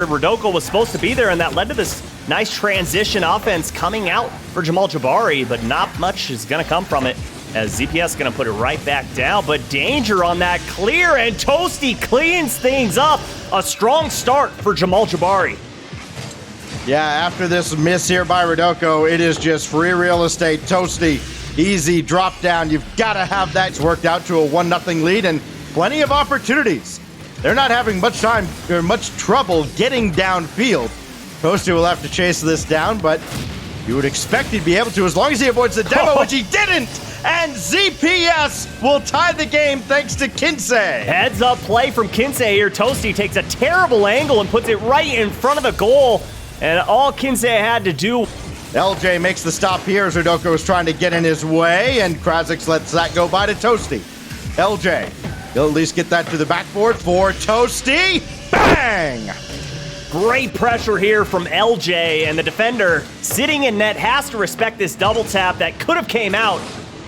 Rodoko was supposed to be there, and that led to this nice transition offense coming out for Jamal Jabary, but not much is going to come from it as ZPS is going to put it right back down. But danger on that clear, and Toasty cleans things up. A strong start for Jamal Jabary. Yeah, after this miss here by Rodoko, it is just free real estate. Toasty, easy drop down. You've got to have that. It's worked out to a 1-0 lead and plenty of opportunities. They're not having much time or much trouble getting downfield. Toasty will have to chase this down, but you would expect he'd be able to as long as he avoids the demo, which he didn't. And ZPS will tie the game thanks to Kinsey. Heads up play from Kinsey here. Toasty takes a terrible angle and puts it right in front of the goal. And all Kinsey had to do. LJ makes the stop here as Rodoko is trying to get in his way, and Krasix lets that go by to Toasty. LJ, he'll at least get that to the backboard for Toasty. Bang! Great pressure here from LJ, and the defender sitting in net has to respect this double tap that could have came out.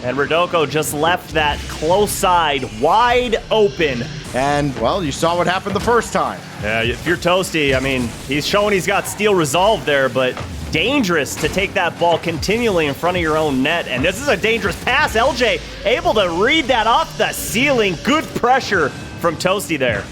And Rodoko just left that close side wide open. And, well, you saw what happened the first time. Yeah, if you're Toasty, I mean, he's showing he's got steel resolve there, but dangerous to take that ball continually in front of your own net. And this is a dangerous pass. LJ able to read that off the ceiling. Good pressure from Toasty there.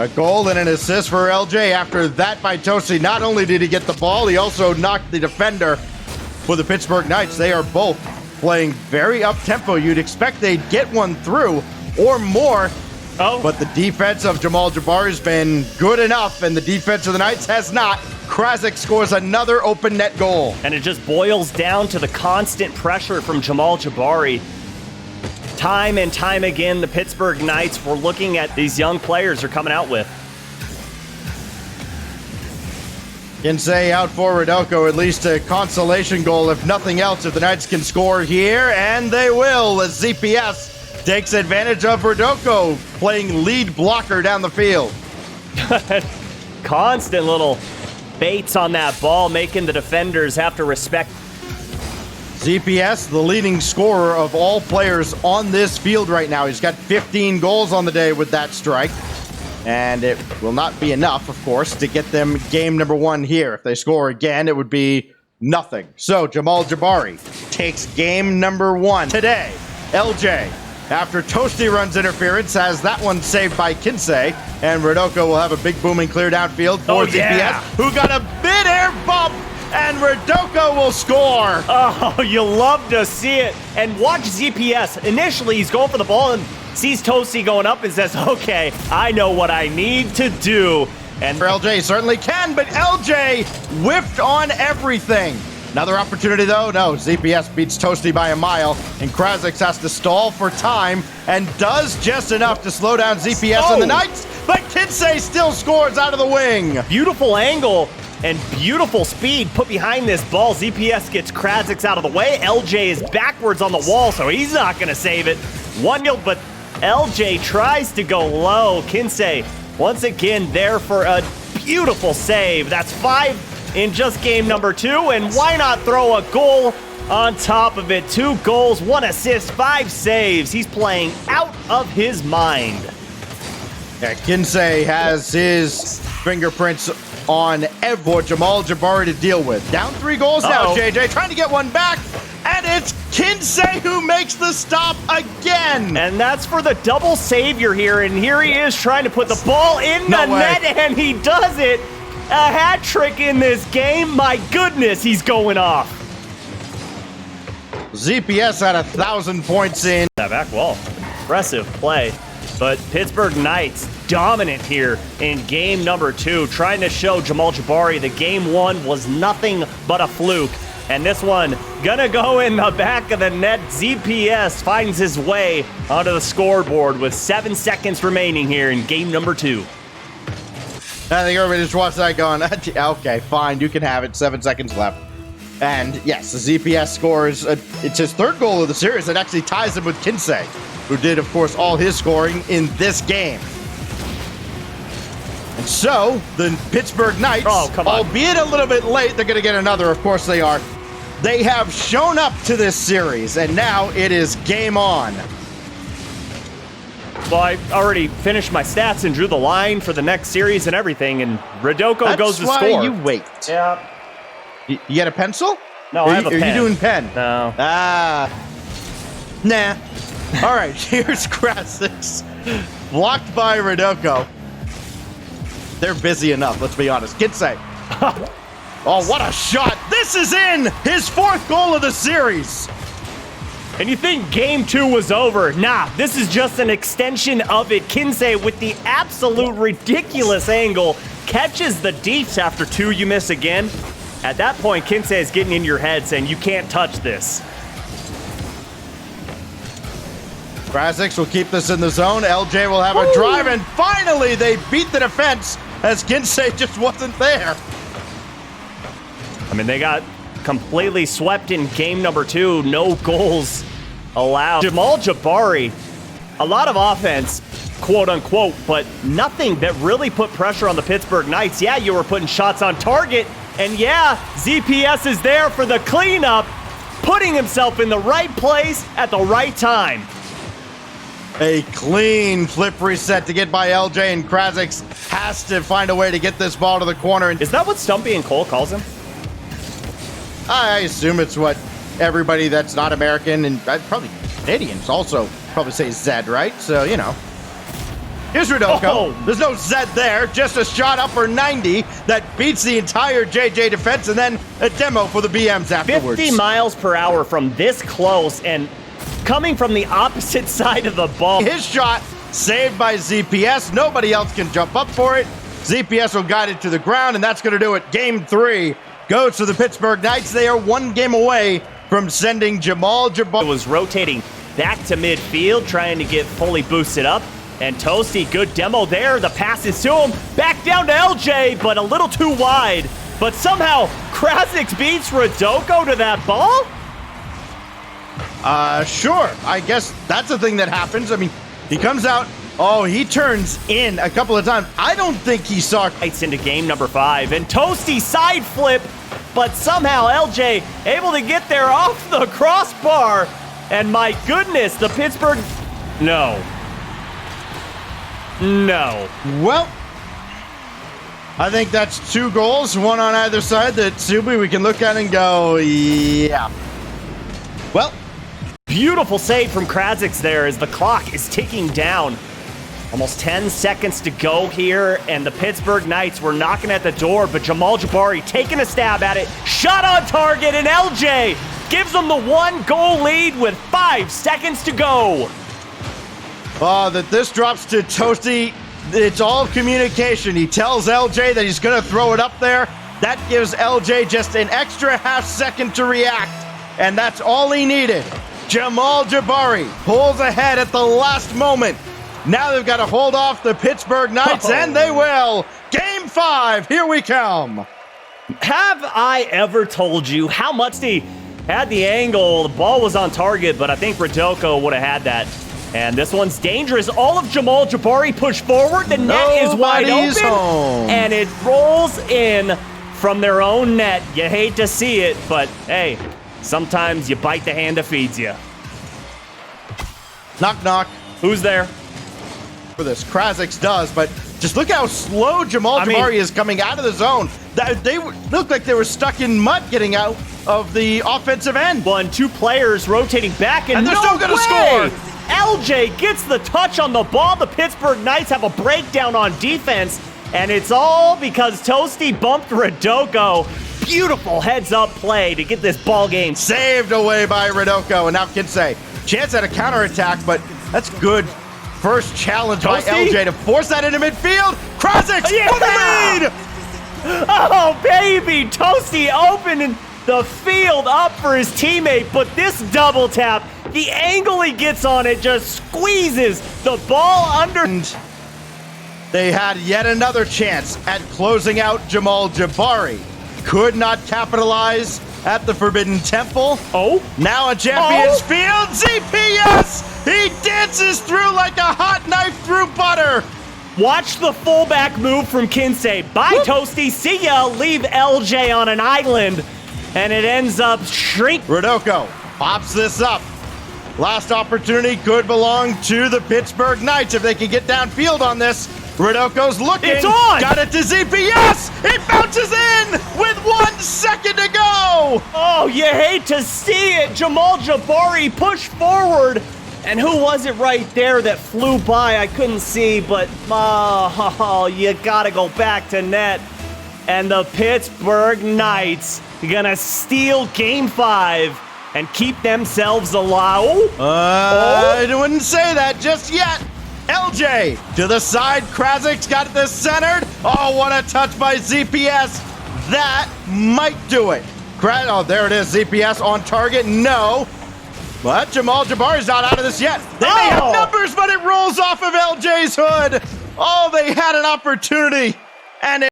A goal and an assist for LJ after that by Toasty. Not only did he get the ball, he also knocked the defender for the Pittsburgh Knights. They are both playing very up-tempo. You'd expect they'd get one through or more. But the defense of Jamal Jabary has been good enough, and the defense of the Knights has not. Krasix scores another open net goal. And it just boils down to the constant pressure from Jamal Jabary. Time and time again, the Pittsburgh Knights were looking at these young players they're coming out with. Kinsey out for Rodoko, at least a consolation goal, if nothing else, if the Knights can score here, and they will, as ZPS takes advantage of Rodoko playing lead blocker down the field. Constant little baits on that ball, making the defenders have to respect. ZPS, the leading scorer of all players on this field right now. He's got 15 goals on the day with that strike. And it will not be enough, of course, to get them game number 1 here. If they score again, it would be nothing. So Jamal Jabary takes game number 1 today. LJ, after Toasty runs interference, has that one saved by Kinsey. And Rodoko will have a big booming clear downfield for ZPS, who got a mid-air bump. And Rodoko will score. Oh, you love to see it. And watch ZPS. Initially, he's going for the ball and sees Toasty going up and says, okay, I know what I need to do. And for LJ certainly can, but LJ whiffed on everything. Another opportunity, though? No, ZPS beats Toasty by a mile, and Krasix has to stall for time and does just enough to slow down ZPS and the Knights, but Kinsey still scores out of the wing. Beautiful angle and beautiful speed put behind this ball. ZPS gets Krasix out of the way. LJ is backwards on the wall, so he's not going to save it. 1-0, but LJ tries to go low. Kinsey, once again, there for a beautiful save. That's 5 in just game number 2, and why not throw a goal on top of it? 2 goals, 1 assist, 5 saves. He's playing out of his mind. Yeah, Kinsey has his fingerprints on Jamal Jabary to deal with. Down 3 goals now, JJ, trying to get one back, and it's Kinsey who makes the stop again. And that's for the double savior here, and here he is trying to put the ball in the net, and he does it. A hat trick in this game. My goodness, he's going off. ZPS had 1,000 points in. That back wall. Impressive play. But Pittsburgh Knights dominant here in game number 2, trying to show Jamal Jabary that game 1 was nothing but a fluke. And this one gonna go in the back of the net. ZPS finds his way onto the scoreboard with 7 seconds remaining here in game number 2. I think everybody just watched that going, okay, fine, you can have it. 7 seconds left. And yes, the ZPS scores, it's his 3rd goal of the series. It actually ties him with Kinsey, who did, of course, all his scoring in this game. And so, the Pittsburgh Knights, albeit a little bit late, they're going to get another, of course they are. They have shown up to this series, and now it is game on. Well, I already finished my stats and drew the line for the next series and everything, and Rodoko goes to score. That's why you wait. Yeah. You get a pencil? No, I have a pen. Are you doing pen? No. Nah. All right, here's Krasix. Blocked by Rodoko. They're busy enough, let's be honest. Kinsey. Oh, what a shot. This is in! His 4th goal of the series. And you think game 2 was over? Nah, this is just an extension of it. Kinsey with the absolute ridiculous angle catches the deeps after 2 you miss again. At that point, Kinsey is getting in your head saying you can't touch this. Krasix will keep this in the zone. LJ will have a drive, and finally they beat the defense as Kinsey just wasn't there. I mean, they got completely swept in game number 2. No goals allowed. Jamal Jabary, a lot of offense, quote unquote, but nothing that really put pressure on the Pittsburgh Knights. Yeah, you were putting shots on target, and yeah, ZPS is there for the cleanup, putting himself in the right place at the right time. A clean flip reset to get by LJ, and Krasix has to find a way to get this ball to the corner. Is that what Stumpy and Cole calls him? I assume it's what everybody that's not American and probably Canadians also probably say Zed, right? So, you know. Here's Rodoko. Oh. There's no Zed there, just a shot up for 90 that beats the entire JJ defense, and then a demo for the BMs afterwards. 50 miles per hour from this close and coming from the opposite side of the ball. His shot saved by ZPS. Nobody else can jump up for it. ZPS will guide it to the ground, and that's going to do it. Game 3 goes to the Pittsburgh Knights. They are 1 game away from sending Jamal Jabary. Was rotating back to midfield, trying to get fully boosted up. And Toasty, good demo there. The pass is to him. Back down to LJ, but a little too wide. But somehow, Krasix beats Rodoko to that ball? Sure. I guess that's the thing that happens. I mean, he comes out. Oh, he turns in a couple of times. I don't think he saw. It's into game number 5. And Toasty side flip, but somehow LJ able to get there off the crossbar. And my goodness, the Pittsburgh... No. Well, I think that's 2 goals, 1 on either side that Subi we can look at and go, yeah. Well, beautiful save from Krasix there as the clock is ticking down. Almost 10 seconds to go here, and the Pittsburgh Knights were knocking at the door, but Jamal Jabary taking a stab at it. Shot on target, and LJ gives them the 1-goal lead with 5 seconds to go. That this drops to Toasty. It's all communication. He tells LJ that he's going to throw it up there. That gives LJ just an extra half second to react, and that's all he needed. Jamal Jabary pulls ahead at the last moment. Now they've got to hold off the Pittsburgh Knights, and they will. Game 5, here we come. Have I ever told you how much he had the angle? The ball was on target, but I think Rodoko would have had that. And this one's dangerous. All of Jamal Jabary pushed forward. The net is wide open. Home. And it rolls in from their own net. You hate to see it, but hey, sometimes you bite the hand that feeds you. Knock, knock. Who's there? For this, Krasix does, but just look how slow Jamal Jabary is coming out of the zone. They looked like they were stuck in mud getting out of the offensive end. 2 players rotating back, and they're still going to score. LJ gets the touch on the ball. The Pittsburgh Knights have a breakdown on defense, and it's all because Toasty bumped Rodoko. Beautiful heads-up play to get this ball game saved away by Rodoko, and now Kinsey. Chance at a counterattack, but that's good. First challenge by LJ to force that into midfield. Krasix for the lead! Oh, baby! Toasty opening the field up for his teammate, but this double tap, the angle he gets on it just squeezes the ball under. And they had yet another chance at closing out Jamal Jabary. Could not capitalize at the Forbidden Temple. Oh. Now a Champions Field. ZPS! He dances through like a hot knife through butter. Watch the fullback move from Kinsey. Bye, Toasty. See ya. Leave LJ on an island. And it ends up shrinking. Rodoko pops this up. Last opportunity could belong to the Pittsburgh Knights if they can get downfield on this. Ridoko's looking. It's on! Got it to ZPS! It bounces in with 1 second to go! Oh, you hate to see it. Jamal Jabary pushed forward. And who was it right there that flew by? I couldn't see, but you gotta go back to net. And the Pittsburgh Knights gonna steal Game 5 and keep themselves alive. I wouldn't say that just yet. LJ to the side. Krazik's got this centered. Oh, what a touch by ZPS. That might do it. Oh, there it is. ZPS on target. No. But Jamal Jabary's not out of this yet. They may have numbers, but it rolls off of LJ's hood. Oh, they had an opportunity. And